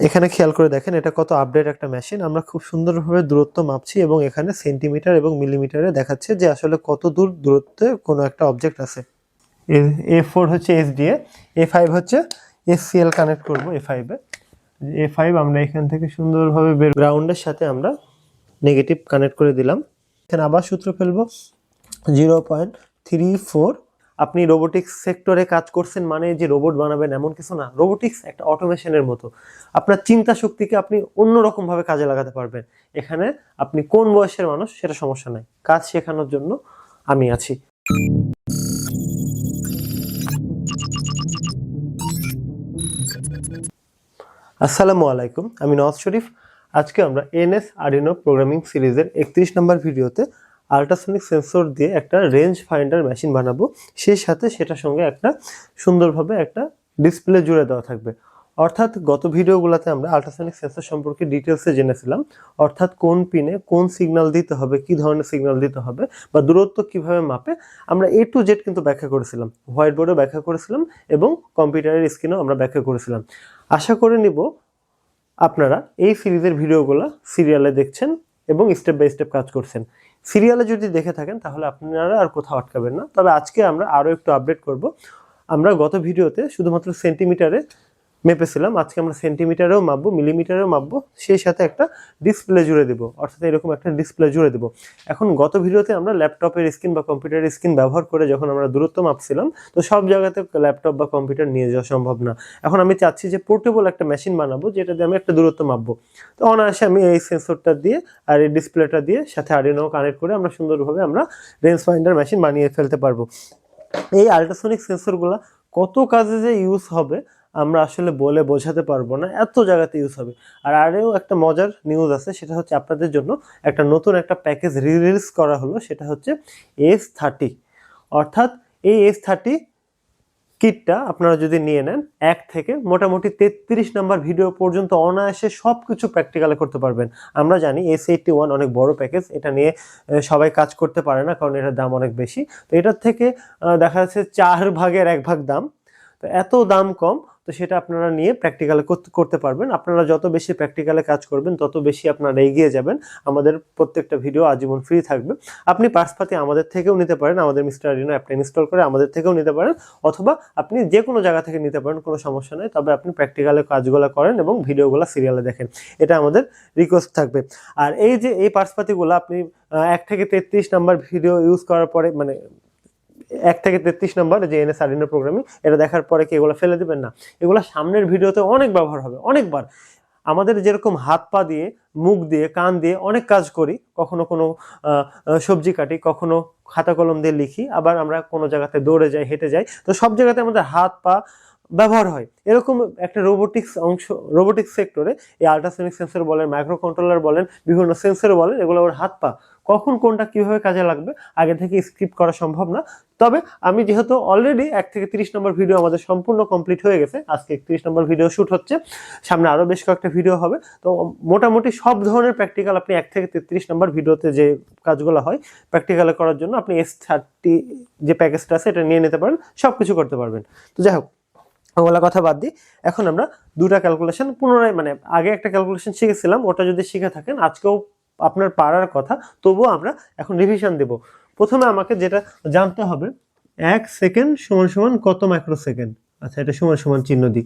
এখানে খেয়াল করে দেখেন এটা কত আপডেট একটা মেশিন। আমরা খুব সুন্দরভাবে দূরত্ব মাপছি এবং এখানে সেন্টিমিটার এবং মিলিমিটারে দেখাচ্ছে যে আসলে কত দূর দূরত্বে কোনো একটা অবজেক্ট আছে। A4 হচ্ছে SDA, A5 হচ্ছে SCL কানেক্ট করব। A5 আমরা এখান থেকে সুন্দরভাবে গ্রাউন্ডের সাথে আমরা নেগেটিভ কানেক্ট করে দিলাম। এখানে আবার সূত্র ফেলবো 0.34। আপনি রোবোটিক্স সেক্টরে কাজ করছেন মানে যে রোবট বানাবেন এমন কিছু না। রোবোটিক্স একটা অটোমেশনের মতো। আপনার চিন্তা শক্তিকে আপনি অন্যরকম ভাবে কাজে লাগাতে পারবেন। এখানে আপনি কোন বয়সের মানুষ সেটা সমস্যা নাই, কাজ শেখানোর জন্য আমি আছি। আসসালামু আলাইকুম, আমি নওয়াজ শরীফ। আজকে আমরা NS আরডিনো প্রোগ্রামিং সিরিজের 31 নম্বর ভিডিওতে আল্ট্রাসনিক সেন্সর দিয়ে একটা রেঞ্জ ফাইন্ডার মেশিন বানাবো। সেই সাথে সেটার সঙ্গে একটা সুন্দরভাবে একটা ডিসপ্লে জুড়ে দেওয়া থাকবে। অর্থাৎ গত ভিডিওগুলোতে আমরা আল্ট্রাসনিক সেন্সর সম্পর্কে ডিটেলসে জেনেছিলাম। অর্থাৎ কোন পিনে কোন সিগন্যাল দিতে হবে, কি ধরনের সিগন্যাল দিতে হবে বা দূরত্ব কিভাবে মাপে আমরা A to Z কিন্তু ব্যাখ্যা করেছিলাম। হোয়াইট বোর্ডে ব্যাখ্যা করেছিলাম এবং কম্পিউটারের স্ক্রিনেও আমরা ব্যাখ্যা করেছিলাম। আশা করে নিব আপনারা এই সিরিজের ভিডিওগুলো সিরিয়ালে দেখছেন এবং স্টেপ বাই স্টেপ কাজ করছেন। সিরিয়ালে যদি দেখে থাকেন তাহলে আপনারা আর কোথাও আটকাবেন না। তবে আজকে আমরা আরও একটু আপডেট করব। আমরা গত ভিডিওতে শুধুমাত্র সেন্টিমিটারে মেপেছিলাম, আজকে আমরা সেন্টিমিটারেও মাপবো, মিলিমিটারেও মাপবো, সেই সাথে একটা ডিসপ্লে জুড়ে দেবো। অর্থাৎ এরকম একটা ডিসপ্লে জুড়ে দেবো। এখন গত ভিডিওতে আমরা ল্যাপটপের স্ক্রিন বা কম্পিউটারের স্ক্রিন ব্যবহার করে যখন আমরা দূরত্ব মাপছিলাম, তো সব জায়গাতে ল্যাপটপ বা কম্পিউটার নিয়ে যাওয়া সম্ভব না। এখন আমি চাচ্ছি যে পোর্টেবল একটা মেশিন বানাবো যেটা দিয়ে আমি একটা দূরত্ব মাপবো। তো অনায়াসে আমি এই সেন্সরটা দিয়ে আর এই ডিসপ্লেটা দিয়ে সাথে আরডিনো কানেক্ট করে আমরা সুন্দরভাবে আমরা রেঞ্জ ফাইন্ডার মেশিন বানিয়ে ফেলতে পারবো। এই আল্ট্রাসনিক সেন্সরগুলো কত কাজে যে ইউজ হবে আমরা আসলে বলে বোঝাতে পারবো না, এত জায়গাতে ইউজ হবে। আর আরও একটা মজার নিউজ আছে, সেটা হচ্ছে আপনাদের জন্য একটা নতুন একটা প্যাকেজ রিলিজ করা হলো, সেটা হচ্ছে S30। অর্থাৎ এই S30 কিটটা আপনারা যদি নিয়ে নেন 1 থেকে মোটামুটি 33 নাম্বার ভিডিও পর্যন্ত অনায়াসে সব কিছু প্র্যাকটিক্যালে করতে পারবেন। আমরা জানি S81 অনেক বড় প্যাকেজ, এটা নিয়ে সবাই কাজ করতে পারে না কারণ এটার দাম অনেক বেশি। তো এটার থেকে দেখা যাচ্ছে 4 ভাগের 1 ভাগ দাম। তো এত দাম কম, তো সেটা আপনারা নিয়ে প্র্যাকটিক্যালে করতে পারবেন। আপনারা যত বেশি প্র্যাকটিক্যালে কাজ করবেন তত বেশি আপনারা এগিয়ে যাবেন। আমাদের প্রত্যেকটা ভিডিও আজীবন ফ্রি থাকবে। আপনি পার্টসপাতি আমাদের থেকেও নিতে পারেন, আমাদের মিস্টার আরডিনো অ্যাপটা ইনস্টল করে আমাদের থেকেও নিতে পারেন, অথবা আপনি যে কোনো জায়গা থেকে নিতে পারেন, কোনো সমস্যা নেই। তবে আপনি প্র্যাকটিক্যালে কাজগুলো করেন এবং ভিডিওগুলো সিরিয়ালে দেখেন, এটা আমাদের রিকোয়েস্ট থাকবে। আর এই যে এই পার্টসপাতিগুলো আপনি 1 থেকে 33 নাম্বার ভিডিও ইউজ করার পরে, মানে 1 থেকে 33 নম্বর যে NS আরডিনো প্রোগ্রামিং, এটা দেখার পরে কি এগুলো ফেলে দিবেন না। এগুলো সামনের ভিডিওতে অনেক ব্যবহার হবে, অনেকবার। আমাদের যেরকম হাত পা দিয়ে, মুখ দিয়ে, কান দিয়ে অনেক কাজ করি, কখনো কোনো সবজি কাটি, কখনো খাতা কলম দিয়ে লিখি, আবার আমরা কোনো জায়গাতে দৌড়ে যাই, হেঁটে যাই, তো সব জায়গাতে আমাদের হাত পা ব্যবহার হয়। এরকম একটা রোবোটিক্স সেক্টরে এই আল্ট্রাসনিক সেন্সর বলেন, মাইক্রো কন্ট্রোলার বলেন, বিভিন্ন সেন্সর বলেন, এগুলো ওর হাত পা কখন কোনটা কিভাবে কাজে লাগবে আগে থেকে স্ক্রিপ্ট করা সম্ভব না। তবে আমি যেহেতু অলরেডি 1 থেকে 30 নম্বর ভিডিও আমাদের সম্পূর্ণ কমপ্লিট হয়ে গেছে, আজকে 31 নম্বর ভিডিও শ্যুট হচ্ছে, সামনে আরও বেশ কয়েকটা ভিডিও হবে। তো মোটামুটি সব ধরনের প্র্যাকটিক্যাল আপনি 1 থেকে 33 নম্বর ভিডিওতে যে কাজগুলো হয় প্র্যাকটিক্যালে করার জন্য আপনি S30 যে প্যাকেজটা আছে এটা নিয়ে নিতে পারেন, সব কিছু করতে পারবেন। তো যাই হোক, ওগুলা কথা বাদ দিই। এখন আমরা দুটা ক্যালকুলেশন পুনরায়, মানে আগে একটা ক্যালকুলেশন শিখেছিলাম, ওটা যদি শিখে থাকেন আজকেও আপনার পারার কথা, তবুও আমরা এখন রিভিশন দেব। প্রথমে আমাকে যেটা জানতে হবে, 1 সেকেন্ড সমান সমান কত মাইক্রোসেকেন্ড। আচ্ছা, এটা সমান সমান চিহ্ন দিই।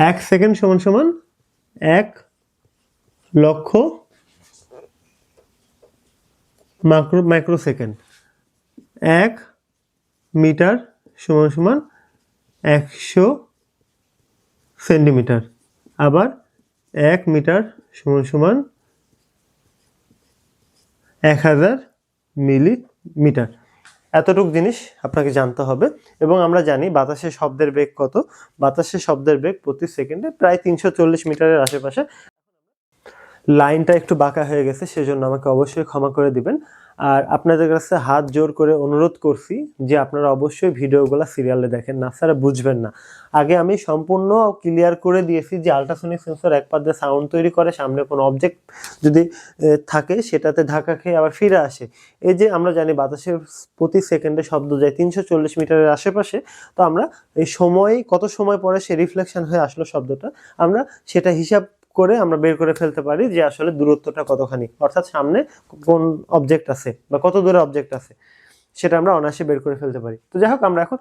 1 সেকেন্ড সমান সমান 1 লক্ষ মাইক্রোসেকেন্ড। 1 মিটার সমান সমান 100 সেন্টিমিটার। আবার 1 মিটার সমান সমান 1000 মিলিমিটার। এতটুক জিনিস আপনাকে জানতে হবে। এবং আমরা জানি বাতাসের শব্দের বেগ কত। বাতাসের শব্দের বেগ প্রতি সেকেন্ডে প্রায় 340 মিটারের আশেপাশে। লাইনটা একটু বাঁকা হয়ে গেছে, সেজন্য আমাকে অবশ্যই ক্ষমা করে দিবেন। আর আপনাদের কাছে হাত জোর করে অনুরোধ করছি যে আপনারা অবশ্যই ভিডিওগুলো সিরিয়ালে দেখেন, না স্যার বুঝবেন না। আগে আমি সম্পূর্ণ ক্লিয়ার করে দিয়েছি যে আল্ট্রাসনিক সেন্সর এক পাশে সাউন্ড তৈরি করে, সামনে কোনো অবজেক্ট যদি থাকে সেটাতে ধাক্কা খেয়ে আবার ফিরে আসে। এই যে আমরা জানি বাতাসের প্রতি সেকেন্ডে শব্দ যায় 340 মিটারের আশেপাশে, তো আমরা এই সময় কত সময় পরে সে রিফ্লেকশন হয়ে আসলো শব্দটা, আমরা সেটা হিসাব করে আমরা বের করে ফেলতে পারি যে আসলে দূরত্বটা কতখানি, অর্থাৎ সামনে কোন অবজেক্ট আছে বা কত দূরে অবজেক্ট আছে, সেটা আমরা অনায়াসে বের করে ফেলতে পারি। তো যাই হোক, আমরা এখন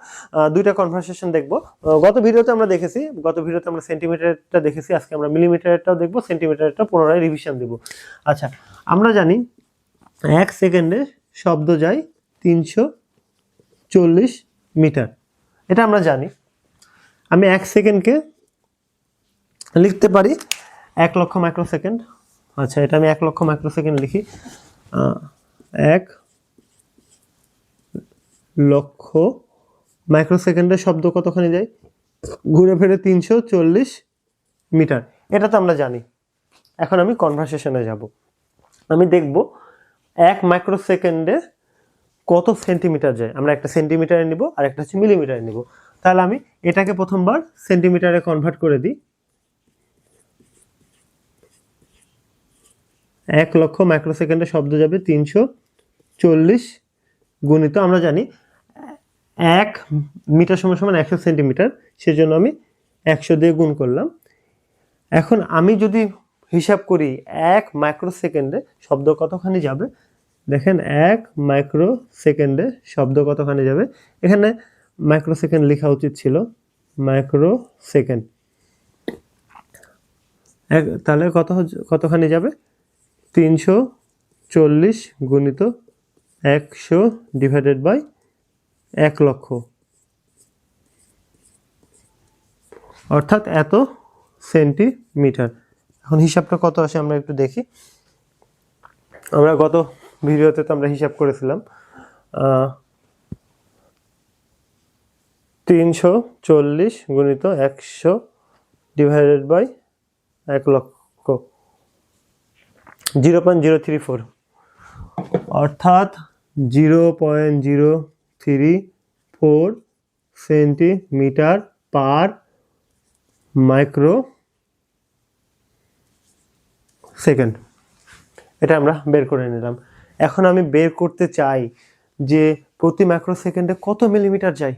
দুইটা কনভারসেশন দেখবো। গত ভিডিওতে আমরা সেন্টিমিটারটা দেখেছি, আজকে আমরা মিলিমিটারটাও দেখবো, সেন্টিমিটারটা পুনরায় রিভিশন দিব। আচ্ছা, আমরা জানি 1 সেকেন্ডে শব্দ যায় 340 মিটার, এটা আমরা জানি। আমি 1 সেকেন্ডকে লিখতে পারি 1 লক্ষ মাইক্রোসেকেন্ড। আচ্ছা, এটা আমি 1 লক্ষ মাইক্রোসেকেন্ড লিখি। 1 লক্ষ মাইক্রোসেকেন্ডে শব্দ কতখানি যায়, ঘুরে ফিরে 340 মিটার, এটা তো আমরা জানি। এখন আমি কনভারসেশনে যাব। আমি দেখব 1 মাইক্রোসেকেন্ডে কত সেন্টিমিটার যায়। আমরা একটা সেন্টিমিটারে নিব আর একটা হচ্ছে মিলিমিটারে নিব। তাহলে আমি এটাকে প্রথমবার সেন্টিমিটারে কনভার্ট করে দিই। 1 লক্ষ মাইক্রোসেকেন্ডে শব্দ যাবে 340 গুণিত, আমরা জানি 1 মিটার সমান 100 সেন্টিমিটার, সেজন্য আমি 100 দিয়ে গুণ করলাম। এখন আমি যদি হিসাব করি 1 মাইক্রোসেকেন্ডে শব্দ কতখানি যাবে, দেখেন 1 মাইক্রোসেকেন্ডে শব্দ কতখানি যাবে। এখানে মাইক্রোসেকেন্ড লেখা উচিত ছিল, মাইক্রোসেকেন্ড। তাহলে কতখানি যাবে, 340 গুণিত 100 ডিভাইডেড বাই 1 লক্ষ, অর্থাৎ এত সেন্টিমিটার। এখন হিসাবটা কত আসে আমরা একটু দেখি। আমরা গত ভিডিওতে তো আমরা হিসাব করেছিলাম 340 গুণিত 100 ডিভাইডেড বাই 1 লক্ষ, 0.034, অর্থাৎ 0.034 সেন্টিমিটার পার মাইক্রো সেকেন্ড। এটা আমরা বের করে নিলাম। এখন আমি বের করতে চাই যে প্রতি মাইক্রো সেকেন্ডে কত মিলিমিটার যায়।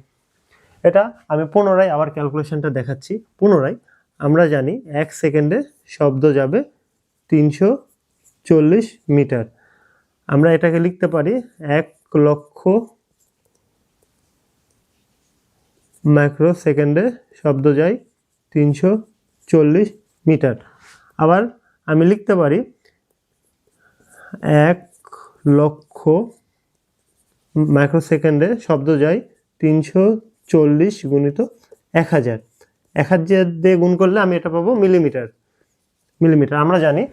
এটা আমি পুনরায় আবার ক্যালকুলেশনটা দেখাচ্ছি। পুনরায় আমরা জানি 1 সেকেন্ডে শব্দ যাবে 340 মিটার। আমরা এটাকে লিখতে পারি 1 লক্ষ মাইক্রো সেকেন্ডে শব্দ যায় 340 মিটার। আবার আমি লিখতে পারি 1 লক্ষ মাইক্রোসেকেন্ডে শব্দ যায় 340 গুণিত 1000। 1000 দিয়ে গুণ করলে আমি এটা পাবো মিলিমিটার। আমরা জানি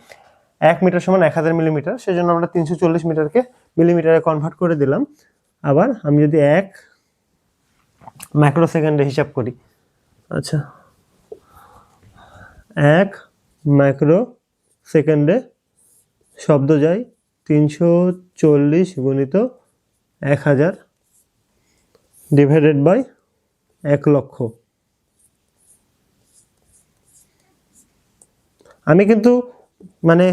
1 মিটার সমান 1000 মিলিমিটার, সেজন্য আমরা 340 মিটারকে মিলিমিটারে কনভার্ট করে দিলাম। আবার আমি যদি 1 মাইক্রোসেকেন্ডে হিসাব করি, আচ্ছা 1 মাইক্রোসেকেন্ডে শব্দ যায় 340 গুণিত 1000 ডিভাইডেড বাই 1 লক্ষ। আমি কিন্তু মানে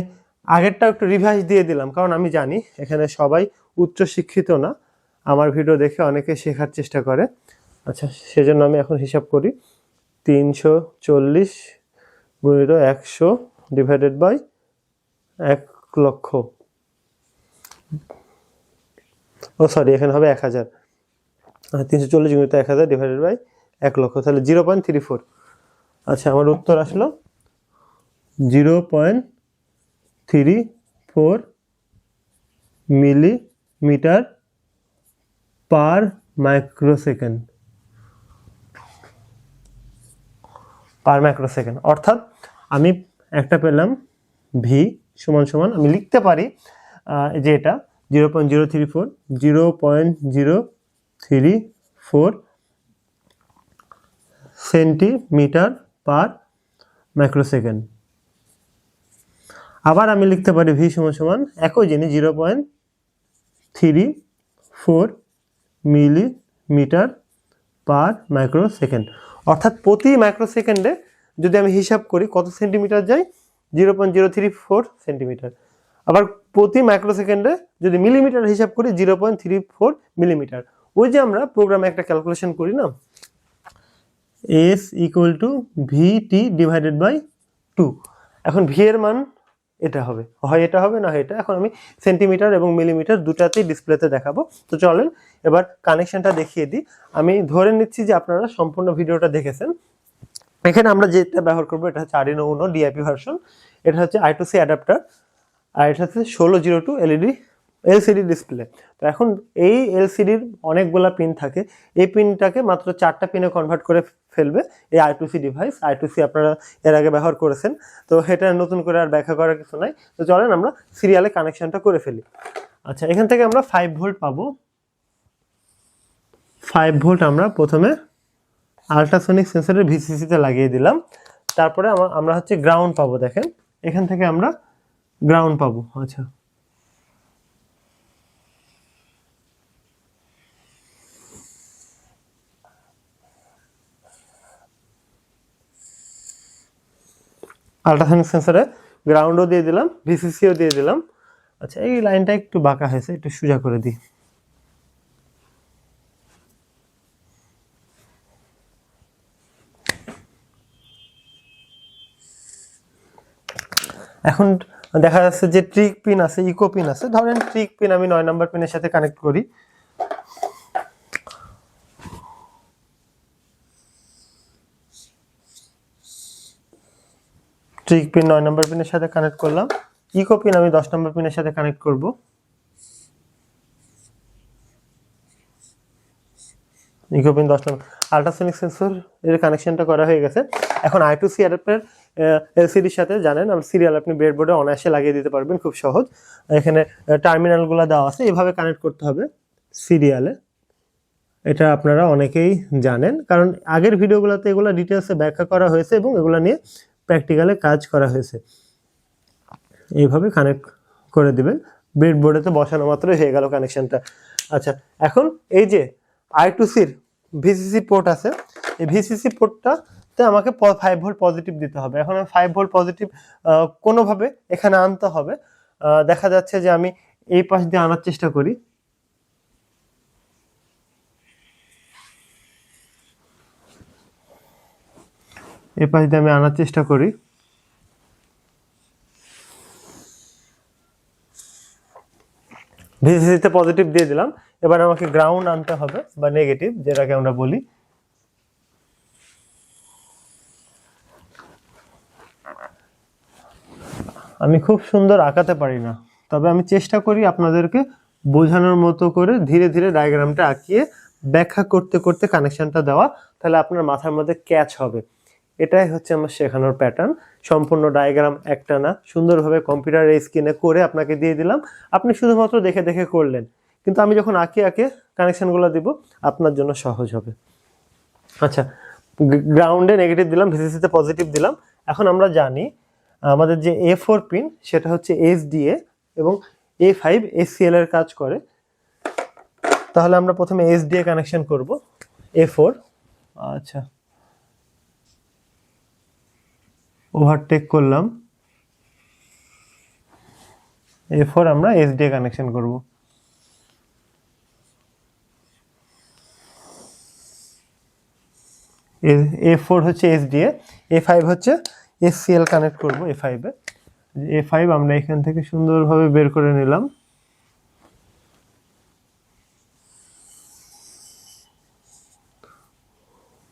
আগেরটা একটু রিভাইজ দিয়ে দিলাম, কারণ আমি জানি এখানে সবাই উচ্চ শিক্ষিত না, আমার ভিডিও দেখে অনেকে শেখার চেষ্টা করে। আচ্ছা, সেজন্য আমি এখন হিসাব করি 340 গুণিত 100 ডিভাইডেড বাই 1 লক্ষ, সরি এখানে হবে 1000। 340 গুণিত 1000 ডিভাইডেড বাই 1 লক্ষ, তাহলে 0.34। আচ্ছা, আমার উত্তর আসলো 0.34 মিলিমিটার পার মাইক্রোসেকেন্ড। অর্থাৎ আমি একটা পেলাম ভি সমান সমান, আমি লিখতে পারি যে এটা 0.034 সেন্টিমিটার পার মাইক্রোসেকেন্ড। আবার আমি লিখতে পারি ভি সমান সমান একই জিনিস 0.34 মিলিমিটার পার মাইক্রোসেকেন্ড, অর্থাৎ প্রতি মাইক্রোসেকেন্ডে যদি আমি হিসাব করি কত সেন্টিমিটার যায়, 0.034 সেন্টিমিটার। আবার প্রতি মাইক্রোসেকেন্ডে যদি মিলিমিটার হিসাব করি 0.34 মিলিমিটার। ওই যে আমরা প্রোগ্রামে একটা ক্যালকুলেশন করি না, S equal to VT divided by 2। এখন ভি এর মান এটা হবে, হয় এটা হবে না হয় এটা। এখন আমি সেন্টিমিটার এবং মিলিমিটার দুটাতেই ডিসপ্লেতে দেখাবো। তো চলেন এবার কানেকশনটা দেখিয়ে দিই। আমি ধরে নিচ্ছি যে আপনারা সম্পূর্ণ ভিডিওটা দেখেছেন। এখানে আমরা যেটা ব্যবহার করবো এটা হচ্ছে Arduino Uno DIP ভার্সন, এটা হচ্ছে I2C অ্যাডাপ্টার, আর এটা হচ্ছে 1602 LCD ডিসপ্লে। তো এখন এই এলসিডির অনেকগুলা পিন থাকে, এই পিনটাকে মাত্র 4টা পিনে কনভার্ট করে ফেলবে এই I2C ডিভাইস। I2C আপনারা এর আগে ব্যবহার করেছেন, তো এটা নতুন করে আর ব্যাখ্যা করার কিছু নাই। তো চলেন আমরা সিরিয়ালে কানেকশনটা করে ফেলি। আচ্ছা, এখান থেকে আমরা 5 ভোল্ট পাবো। 5 ভোল্ট আমরা প্রথমে আল্ট্রাসনিক সেন্সরের ভিসিসিতে লাগিয়ে দিলাম। তারপরে আমরা হচ্ছে গ্রাউন্ড পাবো। দেখেন এখান থেকে আমরা গ্রাউন্ড পাবো। আচ্ছা, আল্ট্রাসনিক সেন্সরে গ্রাউন্ডও দিয়ে দিলাম, ভিসিসিও দিয়ে দিলাম। আচ্ছা, এই লাইনটা একটু বাঁকা হয়েছে, একটু সোজা করে দিই। এখন দেখা যাচ্ছে যে ট্রিক পিন আছে, ইকো পিন আছে। ধরেন ট্রিক পিন আমি 9 নম্বর পিনের সাথে কানেক্ট করি। ট্রিক পিন 9 নম্বর পিনের সাথে কানেক্ট করলাম। ইকো পিন আমি 10 নম্বর পিনের সাথে কানেক্ট করব। ইকো পিন 10 নম্বর। আল্ট্রাসনিক সেন্সর এর কানেকশনটা করা হয়ে গেছে। এখন I2C অ্যাডাপ্টার এলসিডির সাথে জানেন আমরা সিরিয়াল আপনি ব্রেডবোর্ডে অনায়াসে লাগিয়ে দিতে পারবেন, খুব সহজ। এখানে টার্মিনালগুলো দেওয়া আছে, এভাবে কানেক্ট করতে হবে সিরিয়ালে। এটা আপনারা অনেকেই জানেন, কারণ আগের ভিডিওগুলোতে এগুলো ডিটেলসে ব্যাখ্যা করা হয়েছে এবং এগুলো নিয়ে প্র্যাকটিক্যালে কাজ করা হয়েছে। এইভাবে কানেক্ট করে দিবেন, ব্রেডবোর্ডেতে বসানো মাত্রই হয়ে গেল কানেকশনটা। আচ্ছা, এখন এই যে I2Cর ভিসিসি পোর্ট আছে, এই ভিসিসি পোর্টটাতে আমাকে 5 ভোল্ট পজিটিভ দিতে হবে। এখন আমি 5 ভোল্ট পজিটিভ কোনোভাবে এখানে আনতে হবে। দেখা যাচ্ছে যে আমি এই পাশ দিয়ে আনার চেষ্টা করি। এই পাশ দিয়ে আমি আনার চেষ্টা করি। ভিসিসিতে পজিটিভ দিয়ে দিলাম। এবার আমাকে গ্রাউন্ড আনতে হবে বা নেগেটিভ, যেটাকে আমরা বলি। আমি খুব সুন্দর আঁকাতে পারি না, তবে আমি চেষ্টা করি আপনাদেরকে বোঝানোর মতো করে ধীরে ধীরে ডায়াগ্রামটা আঁকিয়ে ব্যাখ্যা করতে করতে কানেকশনটা দেওয়া, তাহলে আপনার মাথার মধ্যে ক্যাচ হবে। এটাই হচ্ছে আমার শেখানোর প্যাটার্ন। সম্পূর্ণ ডায়াগ্রাম একটা না, সুন্দরভাবে কম্পিউটারের স্ক্রিনে করে আপনাকে দিয়ে দিলাম, আপনি শুধুমাত্র দেখে দেখে করলেন। কিন্তু আমি যখন আঁকে কানেকশনগুলো দিব, আপনার জন্য সহজ হবে। আচ্ছা, গ্রাউন্ডে নেগেটিভ দিলাম, ভিসিসিতে পজিটিভ দিলাম। এখন আমরা জানি আমাদের যে A4 পিন সেটা হচ্ছে SDA এবং A5 SCL এর কাজ করে। তাহলে আমরা প্রথমে SDA কানেকশন করব, A4। আচ্ছা, ওভারটেক করলাম, A4 আমরা SDA কানেকশন করব। A4 হচ্ছে SDA, A5 হচ্ছে SCL কানেক্ট করব। A5 আমরা এখান থেকে সুন্দরভাবে বের করে নিলাম।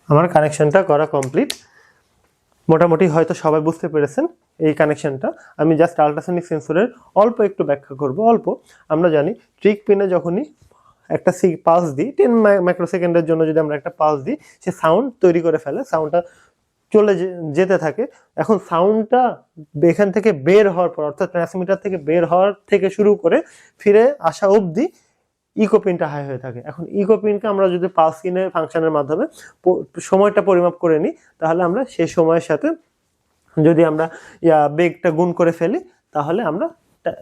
আমার কানেকশনটা করা কমপ্লিট। মোটামুটি হয়তো সবাই বুঝতে পেরেছেন এই কানেকশনটা। আমি জাস্ট আল্ট্রাসনিক সেন্সরের অল্প একটু ব্যাখ্যা করব। অল্প আমরা জানি ট্রিক পিনে যখনই একটা পালস দিই, 10 মাইক্রোসেকেন্ডের জন্য যদি আমরা একটা পালস দিই, সে সাউন্ড তৈরি করে ফেলে, সাউন্ডটা চলে যেতে থাকে। এখন সাউন্ডটা এখান থেকে বের হওয়ার পর, অর্থাৎ ট্রান্সমিটার থেকে বের হওয়ার থেকে শুরু করে ফিরে আসা অবধি ইকো পিনটা হাই হয়ে থাকে। এখন ইকো পিনকে আমরা যদি পালস ইনের ফাংশনের মাধ্যমে সময়টা পরিমাপ করে নিই, তাহলে আমরা সেই সময়ের সাথে যদি আমরা বেগটা গুণ করে ফেলি, তাহলে আমরা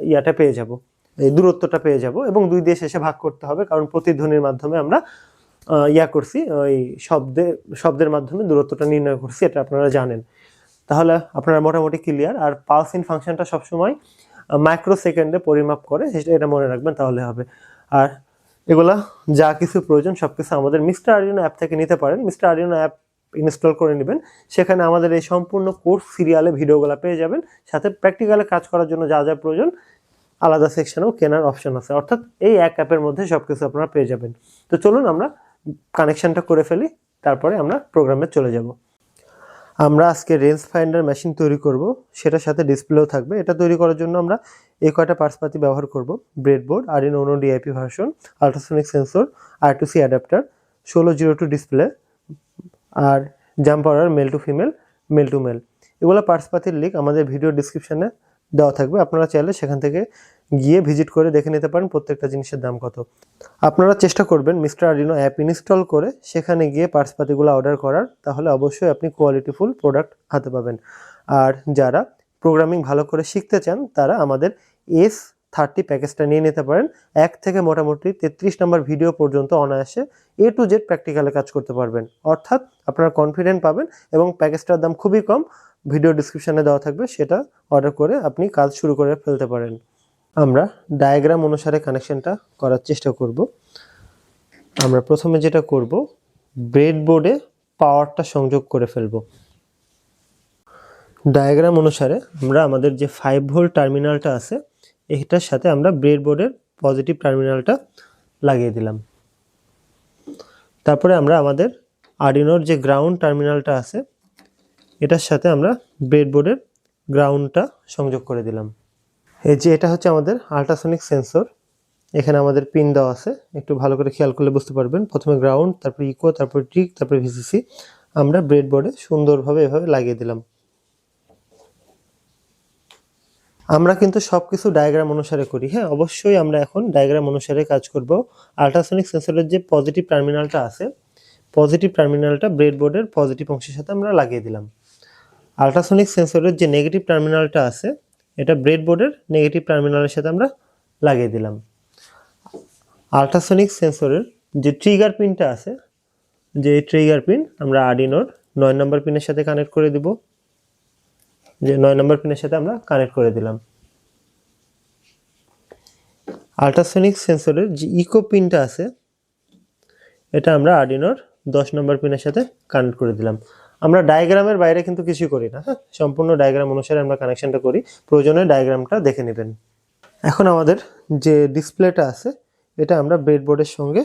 ইয়াটা পেয়ে যাব, এই দূরত্বটা পেয়ে যাব, এবং 2 দিয়ে শেষে ভাগ করতে হবে, কারণ প্রতিধ্বনির মাধ্যমে আমরা করছি, ওই শব্দের মাধ্যমে দূরত্বটা নির্ণয় করছি, এটা আপনারা জানেন। তাহলে আপনারা মোটামুটি ক্লিয়ার। আর পালস ইন ফাংশনটা সবসময় মাইক্রো সেকেন্ডে পরিমাপ করে, এটা মনে রাখবেন, তাহলে হবে। আর এগুলা যা কিছু প্রয়োজন সবকিছু আমাদের মিস্টার আরডিনো অ্যাপ থেকে নিতে পারেন। মিস্টার আরডিনো অ্যাপ ইনস্টল করে নেবেন, সেখানে আমাদের এই সম্পূর্ণ কোর্স সিরিয়ালে ভিডিওগুলো পেয়ে যাবেন, সাথে প্র্যাকটিক্যালে কাজ করার জন্য যা যা প্রয়োজন আলাদা সেকশনেও কেনার অপশন আছে, অর্থাৎ এই এক অ্যাপের মধ্যে সবকিছু আপনারা পেয়ে যাবেন। তো চলুন আমরা কানেকশনটা করে ফেলি, তারপরে আমরা প্রোগ্রামে চলে যাব। আমরা আজকে রেঞ্জ ফাইন্ডার মেশিন তৈরি করব, সেটার সাথে ডিসপ্লেও থাকবে। এটা তৈরি করার জন্য আমরা এই কয়টা পার্টসপাতি ব্যবহার করব: breadboard, Arduino Uno DIP version, ultrasonic sensor, I2C adapter, 1602 display, আর jumper male to female, male to male. এগুলো পার্টসপাতির লিঙ্ক আমাদের ভিডিও ডিসক্রিপশনে দেওয়া থাকবে, আপনারা চাইলে সেখান থেকে গিয়ে ভিজিট করে দেখে নিতে পারেন প্রত্যেকটা জিনিসের দাম কত। আপনারা চেষ্টা করবেন মিস্টার আরডিনো অ্যাপ ইনস্টল করে সেখানে গিয়ে পার্টসপাতিগুলো অর্ডার করার, তাহলে অবশ্যই আপনি কোয়ালিটিফুল প্রোডাক্ট হাতে পাবেন। আর যারা প্রোগ্রামিং ভালো করে শিখতে চান তারা আমাদের S30 প্যাকেজটা নিয়ে নিতে পারেন। 1 থেকে মোটামুটি 33 নম্বর ভিডিও পর্যন্ত অনায়াসে A to Z প্র্যাকটিক্যালে কাজ করতে পারবেন, অর্থাৎ আপনারা কনফিডেন্ট পাবেন, এবং প্যাকেজটার দাম খুবই কম, ভিডিও ডিসক্রিপশনে দেওয়া থাকবে, সেটা অর্ডার করে আপনি কাজ শুরু করে ফেলতে পারেন। আমরা ডায়াগ্রাম অনুসারে কানেকশনটা করার চেষ্টা করব। আমরা প্রথমে যেটা করব, ব্রেডবোর্ডে পাওয়ারটা সংযোগ করে ফেলব। ডায়াগ্রাম অনুসারে আমরা আমাদের যে 5 ভোল্ট টার্মিনালটা আছে এটার সাথে আমরা ব্রেডবোর্ডের পজিটিভ টার্মিনালটা লাগিয়ে দিলাম। তারপরে আমরা আমাদের আরডিনোর যে গ্রাউন্ড টার্মিনালটা আছে এটার সাথে আমরা ব্রেডবোর্ডের গ্রাউন্ডটা সংযোগ করে দিলাম। এই যে এটা হচ্ছে আমাদের আল্ট্রাসনিক সেন্সর, এখানে আমাদের পিন দেওয়া আছে, একটু ভালো করে খেয়াল করলে বুঝতে পারবেন। প্রথমে গ্রাউন্ড, তারপরে ইকো, তারপরে ট্রিক, তারপরে ভিসিসি আমরা ব্রেডবোর্ডে সুন্দরভাবে এভাবে লাগিয়ে দিলাম। আমরা কিন্তু সবকিছু ডায়াগ্রাম অনুসারে করি, হ্যাঁ অবশ্যই আমরা এখন ডায়াগ্রাম অনুসারে কাজ করব। আল্ট্রাসনিক সেন্সরের যে পজিটিভ টার্মিনালটা আছে, পজিটিভ টার্মিনালটা ব্রেডবোর্ডের পজিটিভ অংশের সাথে আমরা লাগিয়ে দিলাম। আল্ট্রাসনিক সেন্সরের যে নেগেটিভ টার্মিনালটা আছে এটা ব্রেডবোর্ডের নেগেটিভ টার্মিনালের সাথে আমরা লাগিয়ে দিলাম। আল্ট্রাসনিক সেন্সরের যে ট্রিগার পিনটা আছে, যে ট্রিগার পিন আমরা আরডিনোর 9 নম্বর পিনের সাথে কানেক্ট করে দিব, যে 9 নম্বর পিনের সাথে আমরা কানেক্ট করে দিলাম। আল্ট্রাসনিক সেন্সরের যে ইকো পিনটা আছে এটা আমরা আরডিনোর 10 নম্বর পিনের সাথে কানেক্ট করে দিলাম। আমরা ডায়াগ্রামের বাইরে কিন্তু কিছুই করি না, হ্যাঁ সম্পূর্ণ ডায়াগ্রাম অনুসারে আমরা কানেকশনটা করি, প্রয়োজনে ডায়াগ্রামটা দেখে নেবেন। এখন আমাদের যে ডিসপ্লেটা আছে এটা আমরা ব্রেডবোর্ডের সঙ্গে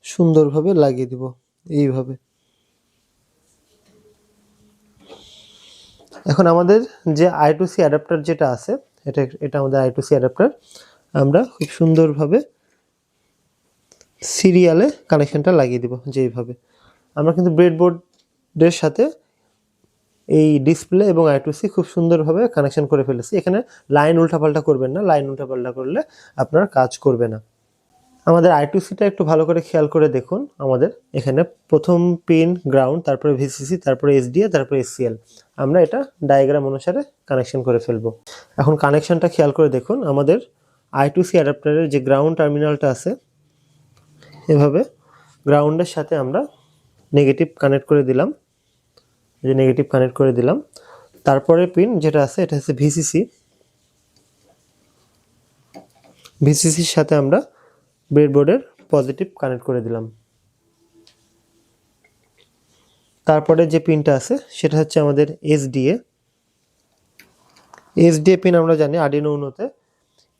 সুন্দরভাবে লাগিয়ে দিব এইভাবে। এখন আমাদের যে I2C অ্যাডাপ্টার যেটা আছে এটা আমাদের I2C অ্যাডাপ্টার, আমরা খুব সুন্দরভাবে সিরিয়ালে কানেকশনটা লাগিয়ে দিব যেইভাবে। আমরা কিন্তু ব্রেডবোর্ডের সাথে এই ডিসপ্লে এবং I2C খুব সুন্দরভাবে কানেকশন করে ফেলেছি। এখানে লাইন উল্টাপাল্টা করবেন না, লাইন উল্টাপাল্টা করলে আপনার কাজ করবে না। আমাদের I2Cটা একটু ভালো করে খেয়াল করে দেখুন। আমাদের এখানে প্রথম পিন গ্রাউন্ড, তারপরে ভিসিসি, তারপরে SDA, তারপরে SCL। আমরা এটা ডায়াগ্রাম অনুসারে কানেকশন করে ফেলবো। এখন কানেকশনটা খেয়াল করে দেখুন। আমাদের I2C অ্যাডাপ্টারের যে গ্রাউন্ড টার্মিনালটা আছে এভাবে গ্রাউন্ডের সাথে আমরা নেগেটিভ কানেক্ট করে দিলাম, যে নেগেটিভ কানেক্ট করে দিলাম। তারপরে পিন যেটা আছে এটা হচ্ছে ভিসিসি, ভিসিসির সাথে আমরা ব্রেডবোর্ডের পজিটিভ কানেক্ট করে দিলাম। তারপরে যে পিনটা আছে সেটা হচ্ছে আমাদের SDA। SDA পিন আমরা জানি আরডিনো উনোতে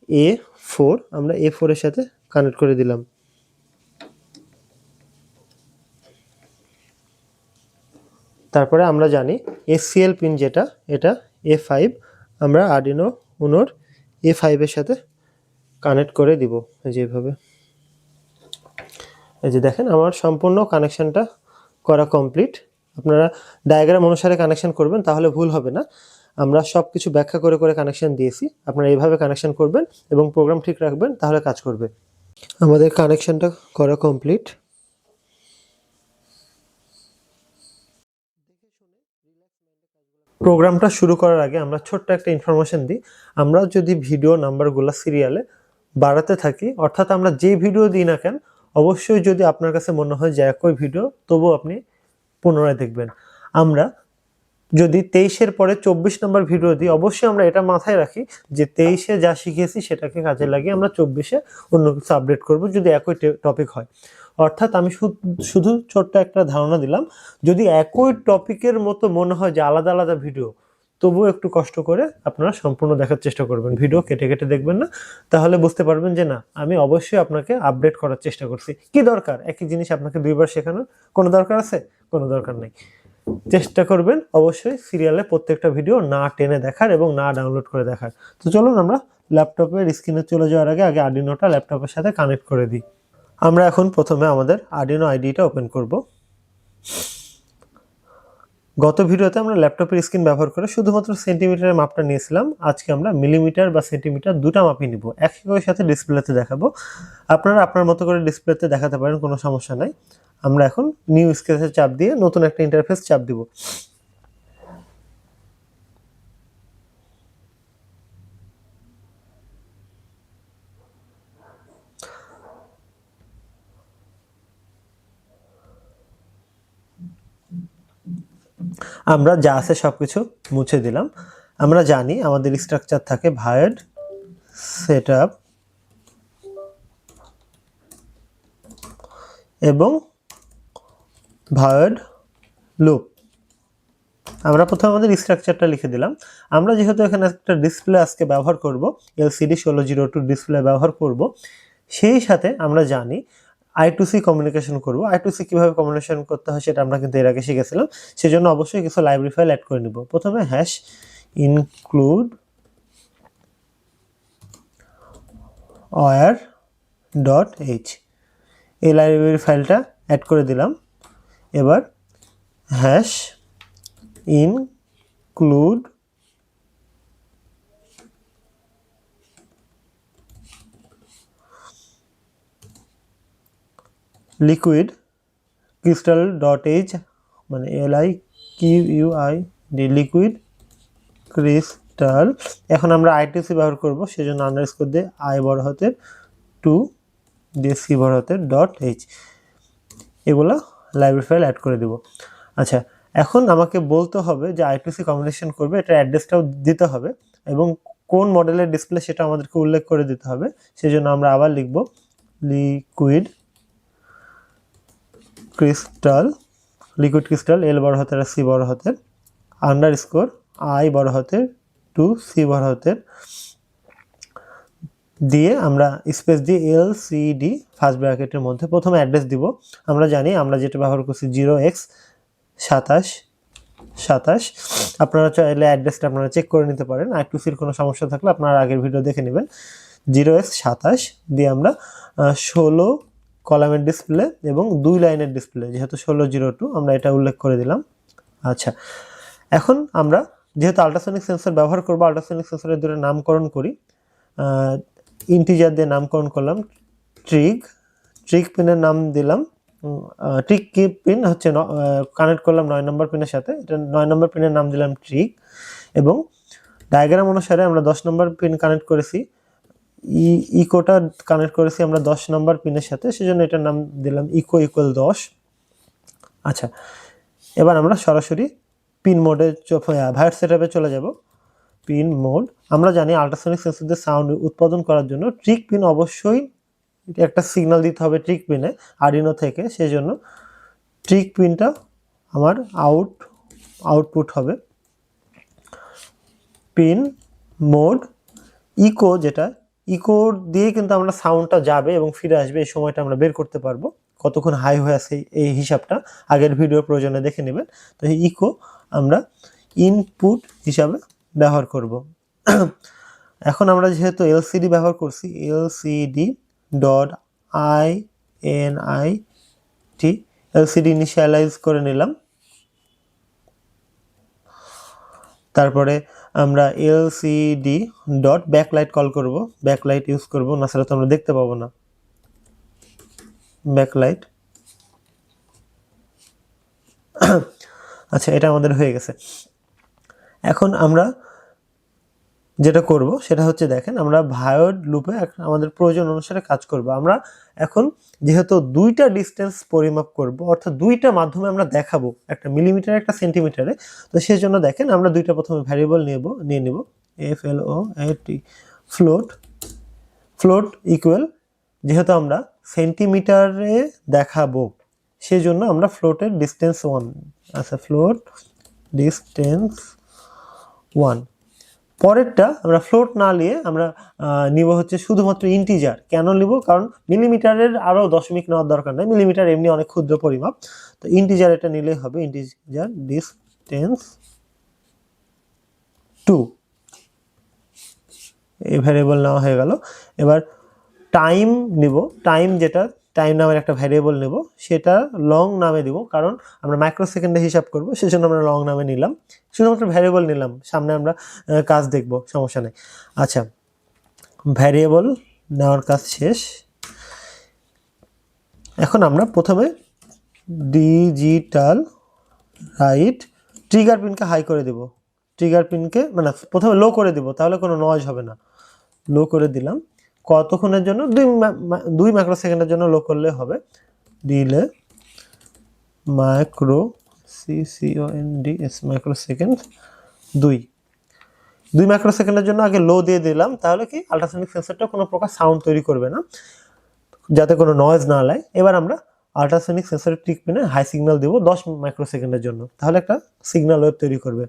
A4, আমরা A4 এর সাথে কানেক্ট করে দিলাম। তারপরে আমরা জানি SCL পিন যেটা, এটা A5, আমরা আরডিনো উনোর A5 এর সাথে কানেক্ট করে দিব যেভাবে। এই যে দেখেন আমার সম্পূর্ণ কানেকশনটা করা কমপ্লিট। আপনারা ডায়াগ্রাম অনুসারে কানেকশন করবেন, তাহলে ভুল হবে না। আমরা সব কিছু ব্যাখ্যা করে করে কানেকশন দিয়েছি, আপনারা এইভাবে কানেকশন করবেন এবং প্রোগ্রাম ঠিক রাখবেন, তাহলে কাজ করবে। আমাদের কানেকশনটা করা কমপ্লিট। প্রোগ্রামটা শুরু করার আগে আমরা ছোট্ট একটা ইনফরমেশন দিই। আমরা যদি ভিডিও নাম্বারগুলো সিরিয়ালে বাড়াতে থাকি, অর্থাৎ আমরা যে ভিডিও দিই না কেন, অবশ্যই যদি আপনার কাছে মনে হয় যে একই ভিডিও, তবুও আপনি পুনরায় দেখবেন। আমরা যদি 23-এর পরে 24 নম্বর ভিডিও দিই, অবশ্যই আমরা এটা মাথায় রাখি যে 23-এ যা শিখেছি সেটাকে কাজে লাগিয়ে আমরা 24-এ অন্য কিছু আপডেট করব, যদি একই টপিক হয়। অর্থাৎ আমি শুধু ছোট্ট একটা ধারণা দিলাম, যদি একই টপিকের মতো মনে হয় যে আলাদা আলাদা ভিডিও, তবুও একটু কষ্ট করে আপনারা সম্পূর্ণ দেখার চেষ্টা করবেন, ভিডিও কেটে কেটে দেখবেন না। তাহলে বুঝতে পারবেন যে না, আমি অবশ্যই আপনাকে আপডেট করার চেষ্টা করছি। কি দরকার একই জিনিস আপনাকে দুইবার শেখানোর? কোনো দরকার আছে? কোনো দরকার নেই। চেষ্টা করবেন অবশ্যই সিরিয়ালে প্রত্যেকটা ভিডিও না টেনে দেখার এবং না ডাউনলোড করে দেখার। তো চলুন আমরা ল্যাপটপের স্ক্রিনে চলে যাওয়ার আগে আর্ডিনোটা ল্যাপটপের সাথে কানেক্ট করে দিই। আমরা এখন প্রথমে আমাদের আর্ডিনো আইডিটা ওপেন করব। গত ভিডিওতে আমরা ল্যাপটপের স্ক্রিন ব্যবহার করে শুধুমাত্র সেন্টিমিটারের মাপটা নিয়েছিলাম। আজকে আমরা মিলিমিটার বা সেন্টিমিটার দুটা মাপই নিব, একই সাথে ডিসপ্লেতে দেখাবো। আপনারা আপনার মতো করে ডিসপ্লেতে দেখাতে পারেন, কোনো সমস্যা নাই। আমরা এখন নিউ স্কেচে চাপ দিয়ে নতুন একটা ইন্টারফেস চাপ দিব। আমরা যা আছে সবকিছু মুছে দিলাম। আমরা জানি আমাদের স্ট্রাকচার থাকে void setup এবং void loop। আমরা প্রথমে আমাদের স্ট্রাকচারটা লিখে দিলাম। আমরা যেহেতু এখানে একটা ডিসপ্লে আজকে ব্যবহার করব, LCD 1602 ডিসপ্লে ব্যবহার করব, সেই সাথে আমরা জানি I2C কমিউনিকেশন করব। I2C কিভাবে কমিউনিকেশন করতে হয় সেটা আমরা কিন্তু এর আগে শিখেছিলাম। সেজন্য অবশ্যই কিছু লাইব্রেরি ফাইল অ্যাড করে নিব। প্রথমে #include wire.h এই লাইব্রেরি ফাইলটা অ্যাড করে দিলাম। এবার #include liquid crystal.h, মানে LIQUID লিকুইড ক্রিস্টাল। এখন আমরা I2C ব্যবহার করব, সেজন্য আন্ডারস্কোর দিয়ে I বড় হাতের 2 দিয়ে C বড় হাতের .h এগুলো লাইব্রেরি ফাইল অ্যাড করে দেব। আচ্ছা, এখন আমাকে বলতে হবে যে I2C কমিউনিকেশন করবে, এটার অ্যাড্রেসটাও দিতে হবে এবং কোন মডেলের ডিসপ্লে সেটা আমাদেরকে উল্লেখ করে দিতে হবে। সেজন্য আমরা আবার লিখব লিকুইড ক্রিস্টাল L বড় হাতের আর C বড় হাতের আন্ডারস্কোর I বড় হাতের 2 C বড় হাতের দিয়ে আমরা স্পেস দিয়ে LCD ফার্স্ট ব্র্যাকেটের মধ্যে প্রথমে অ্যাড্রেস দিব। আমরা জানি আমরা যেটা ব্যবহার করছি 0x2727। আপনারা চাইলে অ্যাড্রেসটা আপনারা চেক করে নিতে পারেন। I2Cর কোনো সমস্যা থাকলে আপনারা আগের ভিডিও দেখে নেবেন। 0x27 দিয়ে আমরা 16 কলামের ডিসপ্লে এবং 2 লাইনের ডিসপ্লে, যেহেতু 1602 আমরা এটা উল্লেখ করে দিলাম। আচ্ছা, এখন আমরা যেহেতু আল্ট্রাসনিক সেন্সর ব্যবহার করব, আল্ট্রাসনিক সেন্সরের দুটো নামকরণ করি। ইন্টিজার দিয়ে নামকরণ করলাম ট্রিক পিনের নাম দিলাম। ট্রিক কি পিন হচ্ছে কানেক্ট করলাম 9 নম্বর পিনের সাথে, এটা 9 নম্বর পিনের নাম দিলাম ট্রিক। এবং ডায়াগ্রাম অনুসারে আমরা 10 নম্বর পিন কানেক্ট করেছি, ইকোটা কানেক্ট করেছি আমরা 10 নম্বর পিনের সাথে, সেজন্য এটার নাম দিলাম ইকো ইকুয়াল 10। আচ্ছা, এবার আমরা সরাসরি পিন মোডে ভায়ার সেটআপে চলে যাব। পিন মোড, আমরা জানি আল্ট্রাসনিক সেন্সরদের সাউন্ড উৎপাদন করার জন্য ট্রিক পিন অবশ্যই একটা সিগন্যাল দিতে হবে ট্রিক পিনে আর্ডিনো থেকে, সেজন্য ট্রিক পিনটা আমার আউটপুট হবে। পিন মোড ইকো, যেটা ইকো দিয়ে কিন্তু আমরা সাউন্ডটা যাবে এবং ফিরে আসবে, এই সময়টা আমরা বের করতে পারবো কতক্ষণ হাই হয়ে আছে এই হিসাবটা আগের ভিডিও প্রয়োজনে দেখে নেবেন। তো এই ইকো আমরা ইনপুট হিসাবে ব্যবহার করব। এখন আমরা যেহেতু LCD ব্যবহার করছি, LCD.INIT LCD ইনিশিয়ালাইজ করে নিলাম। তারপরে আমরা LCD.backlight কল করব, ব্যাকলাইট ইউজ করব, না ছাড়া তো আমরা দেখতে পাবো না। ব্যাকলাইট। আচ্ছা, এটা আমাদের হয়ে গেছে। এখন আমরা যেটা করব সেটা হচ্ছে দেখেন আমরা ভায়োড লুপে আমাদের প্রয়োজন অনুসারে কাজ করব। আমরা এখন যেহেতু দুইটা ডিস্টেন্স পরিমাপ করব, অর্থাৎ দুইটা মাধ্যমে আমরা দেখাবো, একটা মিলিমিটার একটা সেন্টিমিটারে, তো সেই জন্য দেখেন আমরা দুইটা প্রথমে ভ্যারিয়েবল নিয়ে নিব FLOAT ফ্লোট ইকুয়াল, যেহেতু আমরা সেন্টিমিটারে দেখাবো সেজন্য আমরা ফ্লোটের ডিস্টেন্স 1, আচ্ছা ফ্লোট ডিস্টেন্স 1। পরেরটা আমরা ফ্লোট না নিয়ে আমরা নিব হচ্ছে শুধুমাত্র ইন্টিজার। কেন নিব? কারণ মিলিমিটারের আরও দশমিক নেওয়ার দরকার নেই, মিলিমিটার এমনি অনেক ক্ষুদ্র পরিমাপ, তো ইন্টিজার এটা নিলেই হবে। ইন্টিজার ডিস্টেন্স 2, এই ভ্যারিয়েবল নেওয়া হয়ে গেল। এবার টাইম নিব, টাইম নামের একটা ভ্যারিয়েবল নেব, সেটা লং নামে দিব, কারণ আমরা মাইক্রো সেকেন্ডে হিসাব করব, সেজন্য আমরা লং নামে নিলাম, শুধুমাত্র ভ্যারিয়েবল নিলাম, সামনে আমরা কাজ দেখব, সমস্যা নেই। আচ্ছা, ভ্যারিয়েবল নেওয়ার কাজ শেষ। এখন আমরা প্রথমে ডিজিটাল রাইট ট্রিগার পিনকে হাই করে দিব, ট্রিগার পিনকে মানে প্রথমে লো করে দিব, তাহলে কোনো নয়েজ হবে না। লো করে দিলাম, কতক্ষণের জন্য? 2 মাইক্রো সেকেন্ডের জন্য লো করলে হবে। দিলে micro CONDS micro second 2 micro সেকেন্ডের জন্য আগে লো দিয়ে দিলাম, তাহলে কি আল্ট্রাসনিক সেন্সরটা কোনো প্রকার সাউন্ড তৈরি করবে না, যাতে কোনো নয়েজ না লাগে। এবার আমরা আল্ট্রাসনিক সেন্সরের টিক পিনে হাই সিগন্যাল দেব 10 মাইক্রো সেকেন্ডের জন্য, তাহলে একটা সিগন্যাল ওয়েভ তৈরি করবে।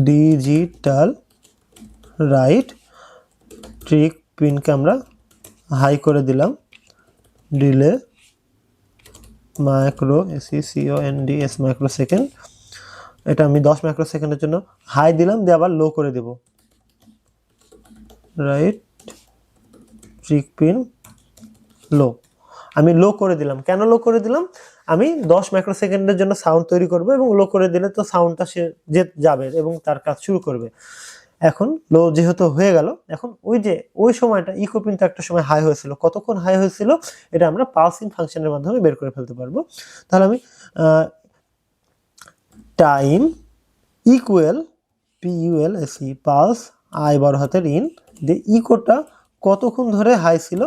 ডিজিটাল রাইট ট্রিক পিনকে আমরা হাই করে দিলাম, delay micro CONDS micro second, এটা আমি 10 মাইক্রো সেকেন্ডের জন্য হাই দিলাম, দিয়ে আবার লো করে দেব। রাইট ট্রিক পিন লো, আমি লো করে দিলাম। কেন লো করে দিলাম? আমি 10 মাইক্রো সেকেন্ডের জন্য সাউন্ড তৈরি করব, এবং লো করে দিলে তো সাউন্ডটা সে যাবে এবং তার কাজ শুরু করবে। এখন লো যেহেতু হয়ে গেল, এখন ওই সময়টা ইকো পিন তো একটা সময় হাই হয়েছিল, কতক্ষণ হাই হয়েছিল এটা আমরা পালসিং ফাংশনের মাধ্যমে বের করে ফেলতে পারবো। তাহলে আমি time equal PULS pulse I বড় হাতের ইন, যে ইকোটা কতক্ষণ ধরে হাই ছিল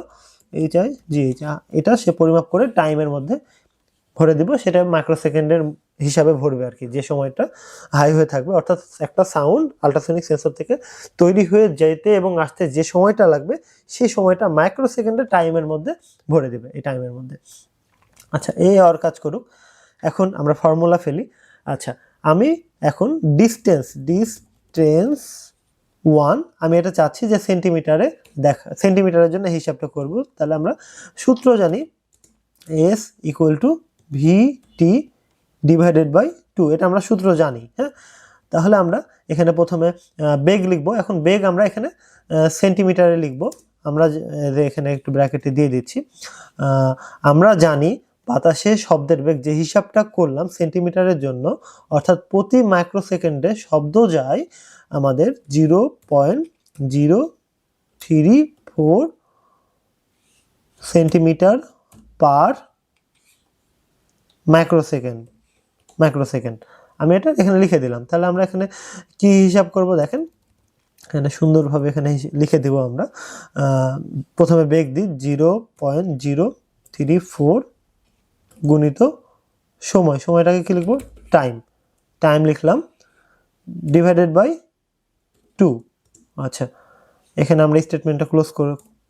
এটা সে পরিমাপ করে টাইমের মধ্যে ভরে দিব, সেটা মাইক্রো সেকেন্ডের হিসাবে ভরবে আর কি, যে সময়টা হাই হয়ে থাকবে। অর্থাৎ একটা সাউন্ড আল্ট্রাসনিক সেন্সর থেকে তৈরি হয়ে যেতে এবং আসতে যে সময়টা লাগবে, সেই সময়টা মাইক্রো সেকেন্ডের টাইমের মধ্যে ভরে দেবে, এই টাইমের মধ্যে। আচ্ছা, এই আর কাজ করুক। এখন আমরা ফর্মুলা ফেলি। আচ্ছা, আমি এখন ডিস্টেন্স 1, আমি এটা চাচ্ছি যে সেন্টিমিটারের জন্য হিসাবটা করব। তাহলে আমরা সূত্র জানি S = VT ডিভাইডেড বাই 2, এটা আমরা সূত্র জানি। হ্যাঁ, তাহলে আমরা এখানে প্রথমে বেগ লিখবো। এখন বেগ আমরা এখানে সেন্টিমিটারে লিখবো, আমরা এখানে একটু ব্র্যাকেটে দিয়ে দিচ্ছি। আমরা জানি বাতাসে শব্দের বেগ, যে হিসাবটা করলাম সেন্টিমিটারের জন্য, অর্থাৎ প্রতি মাইক্রো সেকেন্ডে শব্দ যায় আমাদের 0.034 সেন্টিমিটার পার মাইক্রো সেকেন্ড। আমি এটা এখানে লিখে দিলাম। তাহলে আমরা এখানে কি হিসাব করব দেখেন, এখানে সুন্দরভাবে এখানে লিখে দেব। আমরা প্রথমে বেগ দিই 0.034 গুণিত সময়টাকে কি লিখবো? টাইম লিখলাম, ডিভাইডেড বাই 2। আচ্ছা, এখানে আমরা স্টেটমেন্টটা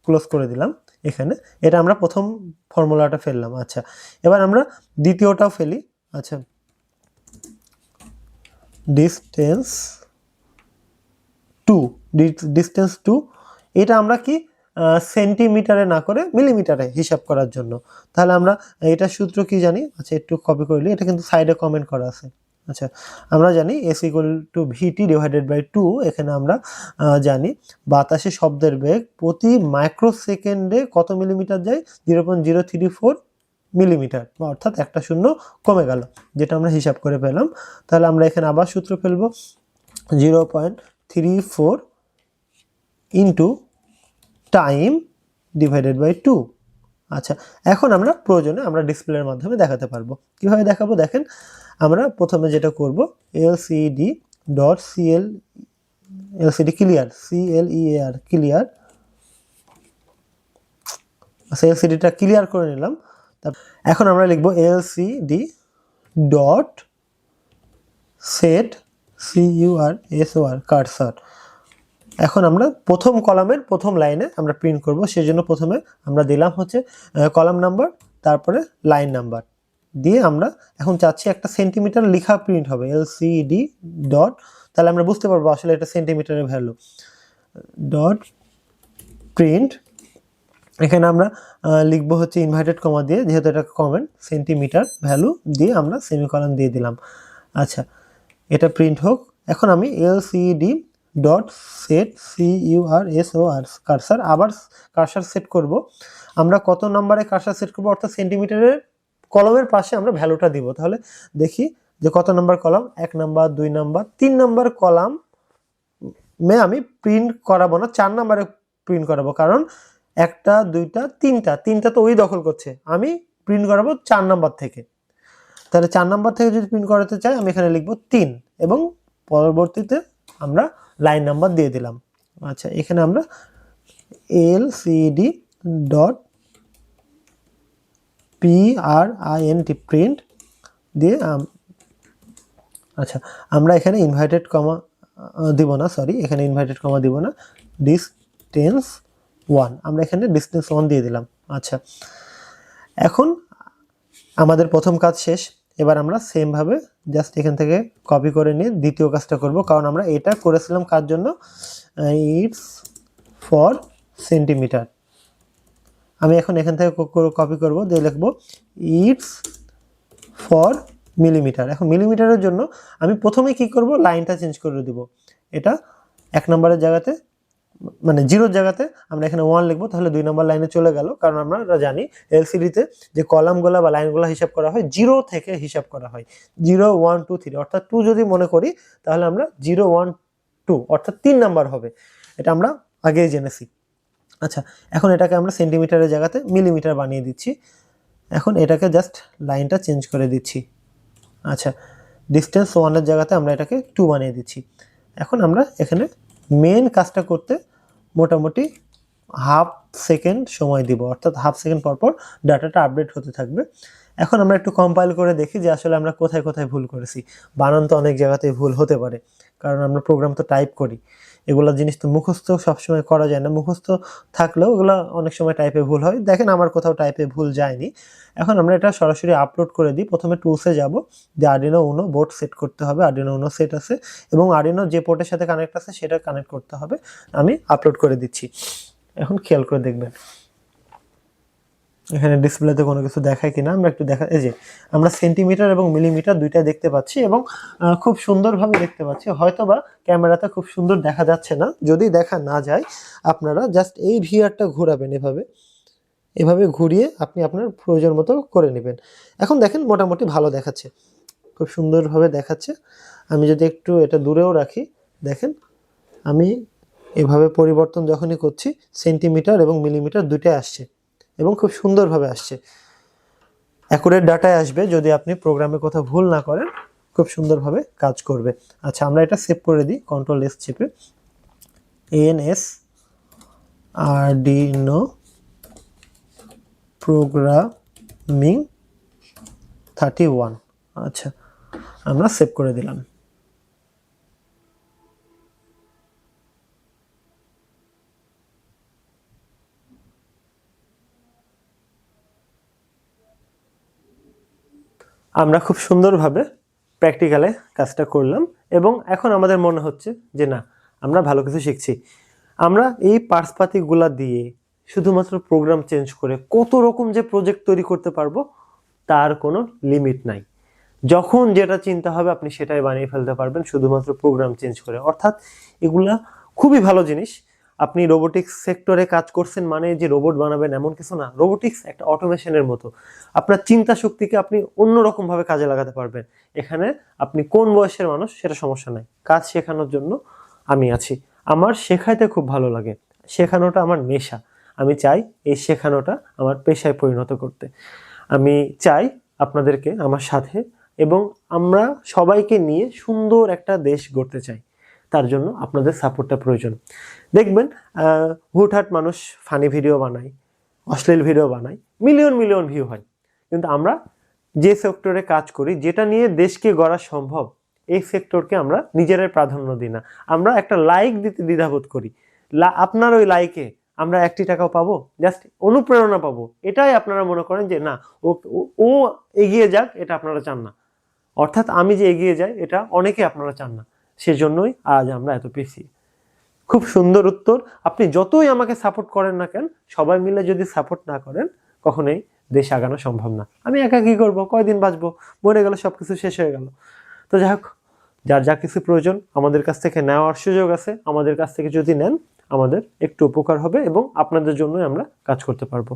ক্লোজ করে দিলাম। এখানে এটা আমরা প্রথম ফর্মুলাটা ফেললাম। আচ্ছা, এবার আমরা দ্বিতীয়টাও ফেলি। আচ্ছা, ডিস্টেন্স 2, এটা আমরা কি সেন্টিমিটারে না করে মিলিমিটারে হিসাব করার জন্য। তাহলে আমরা এটা সূত্র কি জানি? আচ্ছা, একটু কপি করলি, এটা কিন্তু সাইডে কমেন্ট করা আছে। আচ্ছা, আমরা জানি S = VT ডিভাইডেড বাই 2। এখানে আমরা জানি বাতাসে শব্দের বেগ প্রতি মাইক্রো সেকেন্ডে কত মিলিমিটার যায়? 0.034 মিলিমিটার, অর্থাৎ একটা শূন্য কমে গেল, যেটা আমরা হিসাব করে পেলাম। তাহলে আমরা এখানে আবার সূত্র ফেলবো, 0.34 ইন্টু টাইম ডিভাইডেড বাই 2। আচ্ছা, এখন আমরা প্রয়োজনে আমরা ডিসপ্লের মাধ্যমে দেখাতে পারবো। কিভাবে দেখাবো দেখেন, আমরা প্রথমে যেটা করব LCD dot CL LCD clear CLEAR clear. আচ্ছা, এলসিডিটা ক্লিয়ার করে নিলাম। এখন আমরা লিখব LCD dot set CURSOR cursor. এখন আমরা প্রথম কলামের প্রথম লাইনে আমরা প্রিন্ট করব, সেজন্য প্রথমে আমরা দিলাম হচ্ছে কলাম নাম্বার, তারপরে লাইন নাম্বার দিয়ে আমরা এখন চাচ্ছি একটা সেন্টিমিটার লেখা প্রিন্ট হবে এলসিডি ডট, তাহলে আমরা বুঝতে পারবো আসলে এটা সেন্টিমিটারের ভ্যালু ডট প্রিন্ট। এখানে আমরা লিখবো হচ্ছে ইনভার্টেড কমা দিয়ে, যেহেতু এটা কমেন্ট, সেন্টিমিটার ভ্যালু দিয়ে আমরা সেমিকলন দিয়ে দিলাম। আচ্ছা, এটা প্রিন্ট হোক। এখন আমি LCD dot set CURSOR cursor, আবার কার্সার সেট করব। আমরা কত নম্বরে কার্সার সেট করব, অর্থাৎ সেন্টিমিটারের কলমের পাশে আমরা ভ্যালুটা দিব। তাহলে দেখি যে কত number column, 1 number, 2 number, 3 number column আমি প্রিন্ট করাবো না, 4 নাম্বারে প্রিন্ট করাবো, কারণ 1টা 2টা 3টা তো ওই দখল করছে। আমি প্রিন্ট করাবো 4 নাম্বার থেকে। তাহলে 4 নাম্বার থেকে যদি প্রিন্ট করাতে চাই আমি এখানে লিখবো 3 এবং পরবর্তীতে আমরা লাইন নাম্বার দিয়ে দিলাম। আচ্ছা, এখানে আমরা এলসিডি ডট PRINT প্রিন্ট দিয়ে আচ্ছা, আমরা এখানে ইনভার্টেড কমা দিব না, সরি, এখানে ইনভার্টেড কমা দিব না, ডিসটেন্স 1, আমরা এখানে ডিসটেন্স 1 দিয়ে দিলাম। আচ্ছা, এখন আমাদের প্রথম কাজ শেষ। এবার আমরা সেম ভাবে জাস্ট এখান থেকে কপি করে নিয়ে দ্বিতীয় কাজটা করব, কারণ আমরা এটা করেছিলাম কার জন্য, ইটস ফর সেন্টিমিটার। আমি এখন এখান থেকে কপি করব, দিয়ে লিখবো ইটস ফর মিলিমিটার। এখন মিলিমিটারের জন্য আমি প্রথমে কি করব, লাইনটা চেঞ্জ করে দিব। এটা 1 নম্বরের জায়গাতে, মানে 0-র জায়গাতে আমরা এখানে 1 লিখবো, তাহলে 2 নম্বর লাইনে চলে গেল। কারণ আমরা জানি এলসিডিতে যে কলামগুলো বা লাইনগুলো হিসাব করা হয় 0 থেকে হিসাব করা হয়, 0 1 2 3, অর্থাৎ 2 যদি মনে করি তাহলে আমরা 0 1 2 অর্থাৎ 3 নাম্বার হবে, এটা আমরা আগেই জেনেছি। আচ্ছা, এখন এটাকে আমরা সেন্টিমিটারের জায়গাতে মিলিমিটার বানিয়ে দিচ্ছি। এখন এটাকে জাস্ট লাইনটা চেঞ্জ করে দিচ্ছি। আচ্ছা, ডিসটেন্স 1-এর জায়গাতে আমরা এটাকে 2 বানিয়ে দিচ্ছি। এখন আমরা এখানে মেন কাজটা করতে মোটামুটি হাফ সেকেন্ড সময় দিব, অর্থাৎ হাফ সেকেন্ড পর পর ডাটাটা আপডেট হতে থাকবে। এখন আমরা একটু কম্পাইল করে দেখি যে আসলে আমরা কোথায় কোথায় ভুল করেছি। বানান তো অনেক জায়গাতেই ভুল হতে পারে, কারণ আমরা প্রোগ্রাম তো টাইপ করি, এগুলো জিনিস তো মুখস্থ সবসময় করা যায় না। মুখস্থ থাকলেও এগুলো অনেক সময় টাইপে ভুল হয়। দেখেন আমার কোথাও টাইপে ভুল যায়নি। এখন আমরা এটা সরাসরি আপলোড করে দিই। প্রথমে টুলসে যাব, যে আরডিনো উনো বোর্ড সেট করতে হবে, আরডিনো উনো সেট আছে এবং আরডিনো যে পোর্টের সাথে কানেক্ট আছে সেটা কানেক্ট করতে হবে। আমি আপলোড করে দিচ্ছি। এখন খেয়াল করে দেখবেন এখানে ডিসপ্লেতে কোনো কিছু দেখায় কিনা, আমরা একটু দেখা, এই যে আমরা সেন্টিমিটার এবং মিলিমিটার দুইটা দেখতে পাচ্ছি এবং খুব সুন্দরভাবে দেখতে পাচ্ছি। হয়তোবা ক্যামেরাতে খুব সুন্দর দেখা যাচ্ছে না, যদি দেখা না যায় আপনারা জাস্ট এই ভিআরটা ঘোরাবেন, এভাবে ঘুরিয়ে আপনি আপনার প্রয়োজন মতো করে নেবেন। এখন দেখেন মোটামুটি ভালো দেখাচ্ছে, খুব সুন্দরভাবে দেখাচ্ছে। আমি যদি একটু এটা দূরেও রাখি, দেখেন আমি এভাবে পরিবর্তন যখনই করছি সেন্টিমিটার এবং মিলিমিটার দুইটাই আসছে এবং খুব সুন্দরভাবে আসছে, অ্যাকুরেট ডাটায় আসবে। যদি আপনি প্রোগ্রামে কোথাও ভুল না করেন খুব সুন্দরভাবে কাজ করবে। আচ্ছা, আমরা এটা সেভ করে দিই Ctrl+S চেপে, ANS আরডিনো প্রোগ্রামিং 31। আচ্ছা, আমরা সেভ করে দিলাম। আমরা খুব সুন্দরভাবে প্র্যাকটিক্যালে কাজটা করলাম এবং এখন আমাদের মনে হচ্ছে যে না, আমরা ভালো কিছু শিখছি। আমরা এই পার্টসপাতিগুলা দিয়ে শুধুমাত্র প্রোগ্রাম চেঞ্জ করে কত রকম যে প্রজেক্ট তৈরি করতে পারবো তার কোনো লিমিট নাই। যখন যেটা চিন্তা হবে আপনি সেটাই বানিয়ে ফেলতে পারবেন শুধুমাত্র প্রোগ্রাম চেঞ্জ করে। অর্থাৎ এগুলা খুবই ভালো জিনিস। আপনি রোবোটিক্স সেক্টরে কাজ করছেন মানে যে রোবট বানাবেন এমন কিছু না। রোবোটিক্স একটা অটোমেশনের মতো, আপনার চিন্তা শক্তিকে আপনি অন্যরকম ভাবে কাজে লাগাতে পারবেন। এখানে আপনি কোন বয়সের মানুষ সেটা সমস্যা নাই, কাজ শেখানোর জন্য আমি আছি। আমার শেখাইতে খুব ভালো লাগে, শেখানোটা আমার নেশা। আমি চাই এই শেখানোটা আমার পেশায় পরিণত করতে। আমি চাই আপনাদেরকে আমার সাথে, এবং আমরা সবাইকে নিয়ে সুন্দর একটা দেশ গড়তে চাই। তার জন্য আপনাদের সাপোর্টটা প্রয়োজন। দেখবেন হুটহাট মানুষ ফানি ভিডিও বানায়, অশ্লীল ভিডিও বানায়, মিলিয়ন মিলিয়ন ভিউ হয়, কিন্তু আমরা যে সেক্টরে কাজ করি, যেটা নিয়ে দেশকে গড়া সম্ভব, এই সেক্টরকে আমরা নিজেরাই প্রাধান্য দিই না। আমরা একটা লাইক দিতে দ্বিধাবোধ করি। আপনার ওই লাইকে আমরা 1 টাকাও পাবো, জাস্ট অনুপ্রেরণা পাবো, এটাই আপনারা মনে করেন যে না, ও এগিয়ে যাক, এটা আপনারা চান না। অর্থাৎ আমি যে এগিয়ে যাই, এটা অনেকে আপনারা চান না, সেজন্যই আজ আমরা এত পিছিয়ে। খুব সুন্দর উত্তর। আপনি যতই আমাকে সাপোর্ট করেন না কেন, সবাই মিলে যদি সাপোর্ট না করেন, কখনোই দেশ আগানো সম্ভব না। আমি একা কি করবো, কয়দিন বাঁচবো, মরে গেল, সবকিছু শেষ হয়ে গেল। তো যাই হোক, যার যা কিছু প্রয়োজন আমাদের কাছ থেকে নেওয়ার সুযোগ আছে, আমাদের কাছ থেকে যদি নেন আমাদের একটু উপকার হবে, এবং আপনাদের জন্যই আমরা কাজ করতে পারবো।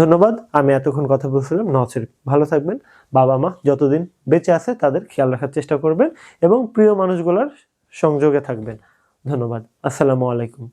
ধন্যবাদ। আমি এতক্ষণ কথা বলছিলাম নওয়াজ শরীফ। ভালো থাকবেন। বাবা মা যতদিন বেঁচে আছে তাদের খেয়াল রাখার চেষ্টা করবেন, এবং প্রিয় মানুষগুলোর সংযোগে থাকবেন। ধন্যবাদ। আসসালামু আলাইকুম।